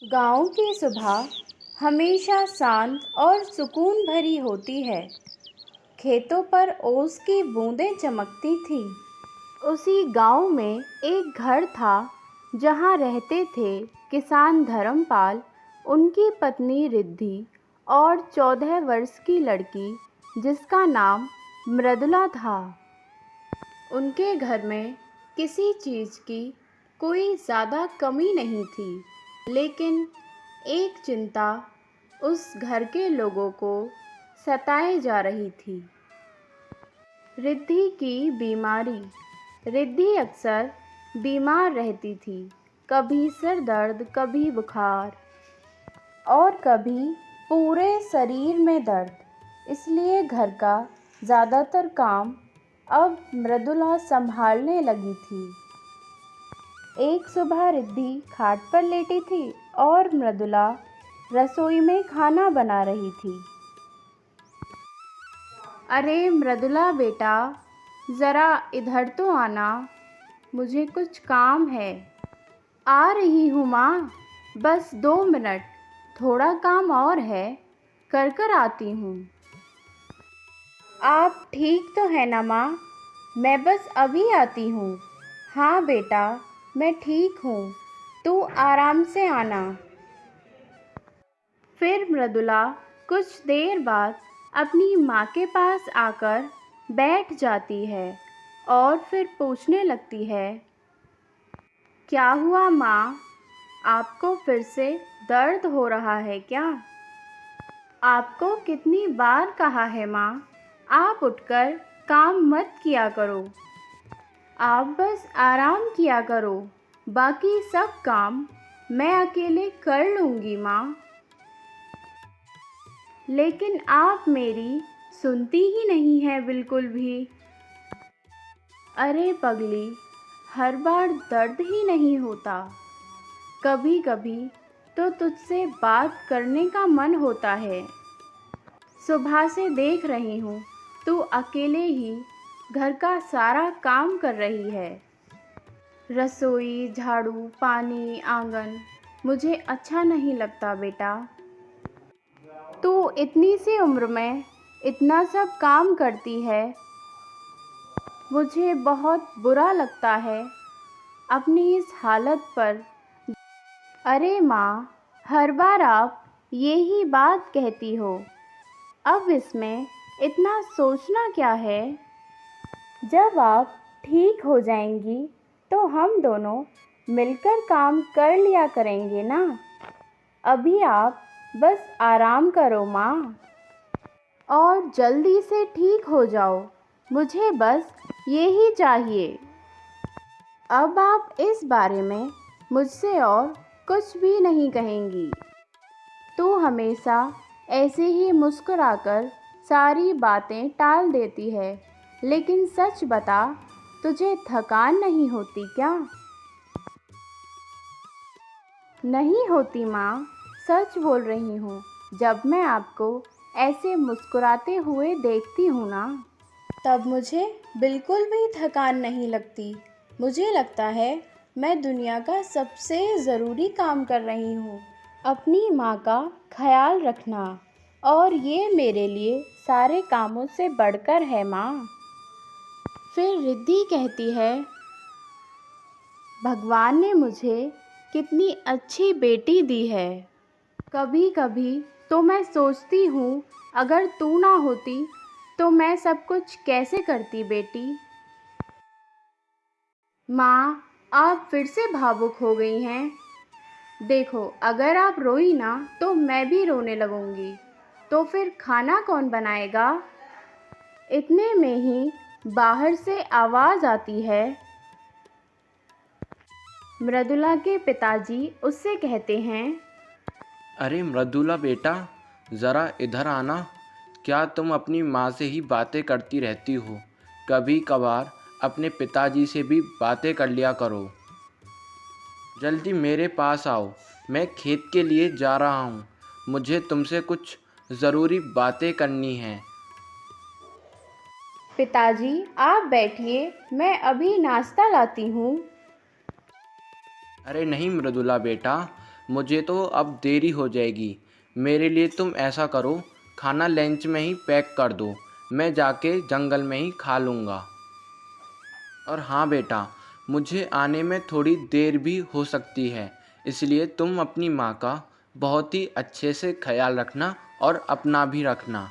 गांव की सुबह हमेशा शांत और सुकून भरी होती है। खेतों पर ओस की बूंदें चमकती थीं। उसी गांव में एक घर था जहां रहते थे किसान धर्मपाल, उनकी पत्नी रिद्धि और 14 वर्ष की लड़की जिसका नाम मृदुला था। उनके घर में किसी चीज़ की कोई ज़्यादा कमी नहीं थी, लेकिन एक चिंता उस घर के लोगों को सताए जा रही थी। रिद्धि की बीमारी। रिद्धि अक्सर बीमार रहती थी, कभी सिर दर्द, कभी बुखार और कभी पूरे शरीर में दर्द। इसलिए घर का ज़्यादातर काम अब मृदुला संभालने लगी थी। एक सुबह रिद्धि खाट पर लेटी थी और मृदुला रसोई में खाना बना रही थी। अरे मृदुला बेटा, ज़रा इधर तो आना, मुझे कुछ काम है। आ रही हूँ माँ, बस 2 मिनट, थोड़ा काम और है, कर कर आती हूँ। आप ठीक तो है ना माँ? मैं बस अभी आती हूँ। हाँ बेटा, मैं ठीक हूँ, तू आराम से आना। फिर मृदुला कुछ देर बाद अपनी माँ के पास आकर बैठ जाती है और फिर पूछने लगती है, क्या हुआ माँ? आपको फिर से दर्द हो रहा है क्या? आपको कितनी बार कहा है माँ, आप उठकर काम मत किया करो। आप बस आराम किया करो, बाकी सब काम मैं अकेले कर लूँगी माँ। लेकिन आप मेरी सुनती ही नहीं है बिल्कुल भी। अरे पगली, हर बार दर्द ही नहीं होता, कभी कभी तो तुझसे बात करने का मन होता है। सुबह से देख रही हूँ तू अकेले ही घर का सारा काम कर रही है। रसोई, झाड़ू, पानी, आंगन, मुझे अच्छा नहीं लगता बेटा। तू इतनी सी उम्र में इतना सब काम करती है, मुझे बहुत बुरा लगता है अपनी इस हालत पर। अरे माँ, हर बार आप यही बात कहती हो, अब इसमें इतना सोचना क्या है? जब आप ठीक हो जाएंगी तो हम दोनों मिलकर काम कर लिया करेंगे ना। अभी आप बस आराम करो माँ, और जल्दी से ठीक हो जाओ, मुझे बस यही चाहिए। अब आप इस बारे में मुझसे और कुछ भी नहीं कहेंगी। तू हमेशा ऐसे ही मुस्कुराकर सारी बातें टाल देती है, लेकिन सच बता, तुझे थकान नहीं होती क्या? नहीं होती माँ, सच बोल रही हूँ। जब मैं आपको ऐसे मुस्कुराते हुए देखती हूँ ना, तब मुझे बिल्कुल भी थकान नहीं लगती। मुझे लगता है मैं दुनिया का सबसे ज़रूरी काम कर रही हूँ, अपनी माँ का ख्याल रखना, और ये मेरे लिए सारे कामों से बढ़कर है माँ। फिर रिद्धि कहती है, भगवान ने मुझे कितनी अच्छी बेटी दी है। कभी कभी तो मैं सोचती हूँ, अगर तू ना होती तो मैं सब कुछ कैसे करती बेटी। माँ, आप फिर से भावुक हो गई हैं। देखो, अगर आप रोई ना तो मैं भी रोने लगूंगी, तो फिर खाना कौन बनाएगा? इतने में ही बाहर से आवाज़ आती है। मृदुला के पिताजी उससे कहते हैं, अरे मृदुला बेटा, ज़रा इधर आना। क्या तुम अपनी माँ से ही बातें करती रहती हो? कभी कभार अपने पिताजी से भी बातें कर लिया करो। जल्दी मेरे पास आओ, मैं खेत के लिए जा रहा हूँ। मुझे तुमसे कुछ ज़रूरी बातें करनी हैं। पिताजी आप बैठिए, मैं अभी नाश्ता लाती हूँ। अरे नहीं मृदुला बेटा, मुझे तो अब देरी हो जाएगी। मेरे लिए तुम ऐसा करो, खाना लंच में ही पैक कर दो, मैं जाके जंगल में ही खा लूँगा। और हाँ बेटा, मुझे आने में थोड़ी देर भी हो सकती है, इसलिए तुम अपनी माँ का बहुत ही अच्छे से ख्याल रखना और अपना भी रखना।